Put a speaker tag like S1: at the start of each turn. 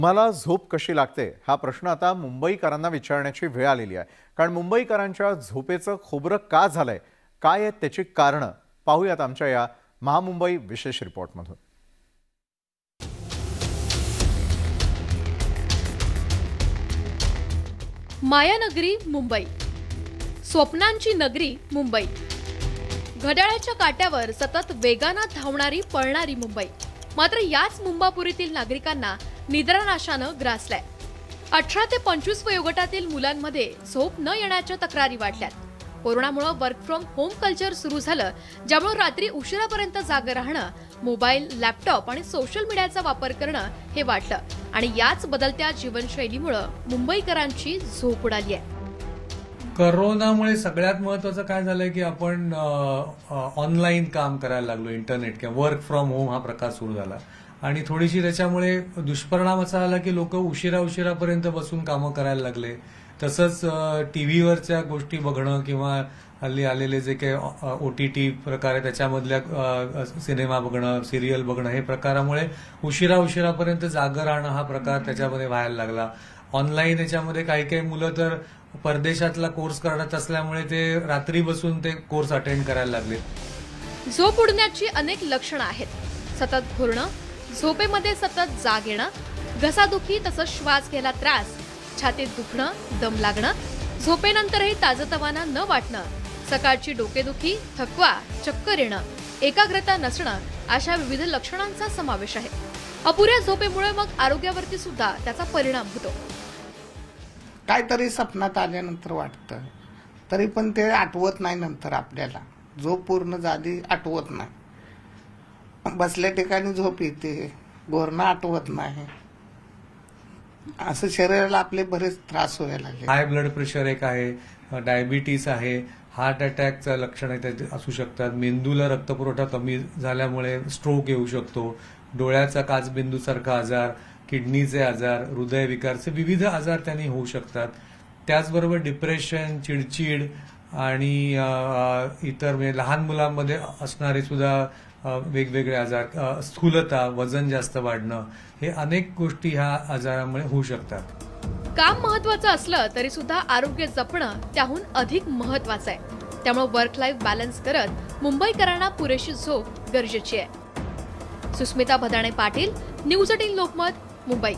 S1: मला झोप कशी लागते हा प्रश्न आता मुंबईकरांना विचारण्याची वेळ आलेली आहे. कारण मुंबईकरांच्या झोपेचं खोबरं का झालंय, काय आहेत त्याची कारणं, पाहूयात आमच्या या महामुंबई विशेष रिपोर्टमधून.
S2: मायानगरी मुंबई, स्वप्नांची नगरी मुंबई, घड्याळाच्या काट्यावर सतत वेगानं धावणारी पळणारी मुंबई. मात्र याच मुंबापुरीतील नागरिकांना निद्रानाशानं ग्रासलाय. 18 ते 25 वयोगटातील मुलांमध्ये झोप न येण्याच्या तक्रारी वाढल्यात. कोरोनामुळे वर्क फ्रॉम होम कल्चर सुरू झालं, ज्यामुळे रात्री उशिरापर्यंत जागे राहणं, मोबाईल, लॅपटॉप आणि सोशल मीडियाचा वापर करणं हे वाढलं. आणि याच बदलत्या जीवनशैलीमुळे मुंबईकरांची झोप उडाली आहे.
S3: करोनामुळे सगळ्यात महत्वाचं काय झालंय की आपण ऑनलाईन काम करायला लागलो. इंटरनेट किंवा वर्क फ्रॉम होम हा प्रकार सुरू झाला आणि थोडीशी त्याच्यामुळे दुष्परिणाम असा आला की लोक उशिरापर्यंत बसून कामं करायला लागले. तसंच टीव्हीवरच्या गोष्टी बघणं किंवा हल्ली आलेले जे काही OTT प्रकार आहे त्याच्यामधल्या सिनेमा बघणं, सिरियल बघणं हे प्रकारामुळे उशिरापर्यंत जागं राहणं हा प्रकार त्याच्यामध्ये व्हायला लागला. ऑनलाईन याच्यामध्ये काही मुलं तर परदेशातला कोर्स करत असल्यामुळे ते रात्री बसून ते कोर्स अटेंड करायला लागले.
S2: झोप उडण्याची अनेक लक्षणं आहेत. सतत घोरणं, झोपेमध्ये सतत जाग येणं, घसादुखी तसंच श्वास घ्यायला त्रास, छातीत दुखणं, दम लागणं, झोपेनंतरही ताजतवाना न वाटणं, सकाळची डोकेदुखी, थकवा, चक्कर येणं, एकाग्रता नसणं अशा विविध लक्षणांचा समावेश आहे. अपुऱ्या झोपेमुळे मग आरोग्यावरती सुद्धा त्याचा परिणाम होतो.
S4: काहीतरी स्वप्नात आल्यानंतर वाटतं, तरी पण ते आठवत नाही. नंतर आपल्याला झोप पूर्ण झाली आठवत नाही. बसल्या ठिकाणी झोप येते, घोरणं आठवत नाही. असं शरीराला आपले बरेच त्रास व्हायला लागले.
S3: हाय ब्लड प्रेशर एक आहे, डायबिटीस आहे, हार्ट अटॅकचं लक्षण असू शकतात. मेंदूला रक्तपुरवठा कमी झाल्यामुळे स्ट्रोक येऊ शकतो. डोळ्याचा काचबिंदूसारखा आजार, किडनीचे आजार, हृदयविकारचे विविध आजार त्यांनी होऊ शकतात. त्याचबरोबर डिप्रेशन, चिडचिड आणि इतर म्हणजे लहान मुलांमध्ये असणारे सुद्धा वेगवेगळे आजार, स्थूलता, वजन जास्त वाढणं, हे अनेक गोष्टी ह्या आजारामुळे होऊ शकतात.
S2: काम महत्वाचं असलं तरी सुद्धा आरोग्य जपणं त्याहून अधिक महत्वाचं आहे. त्यामुळे वर्क लाईफ बॅलन्स करत मुंबईकरांना पुरेशी झोप गरजेची आहे. सुस्मिता भदाणे पाटील, न्यूज 18 लोकमत, मुंबई.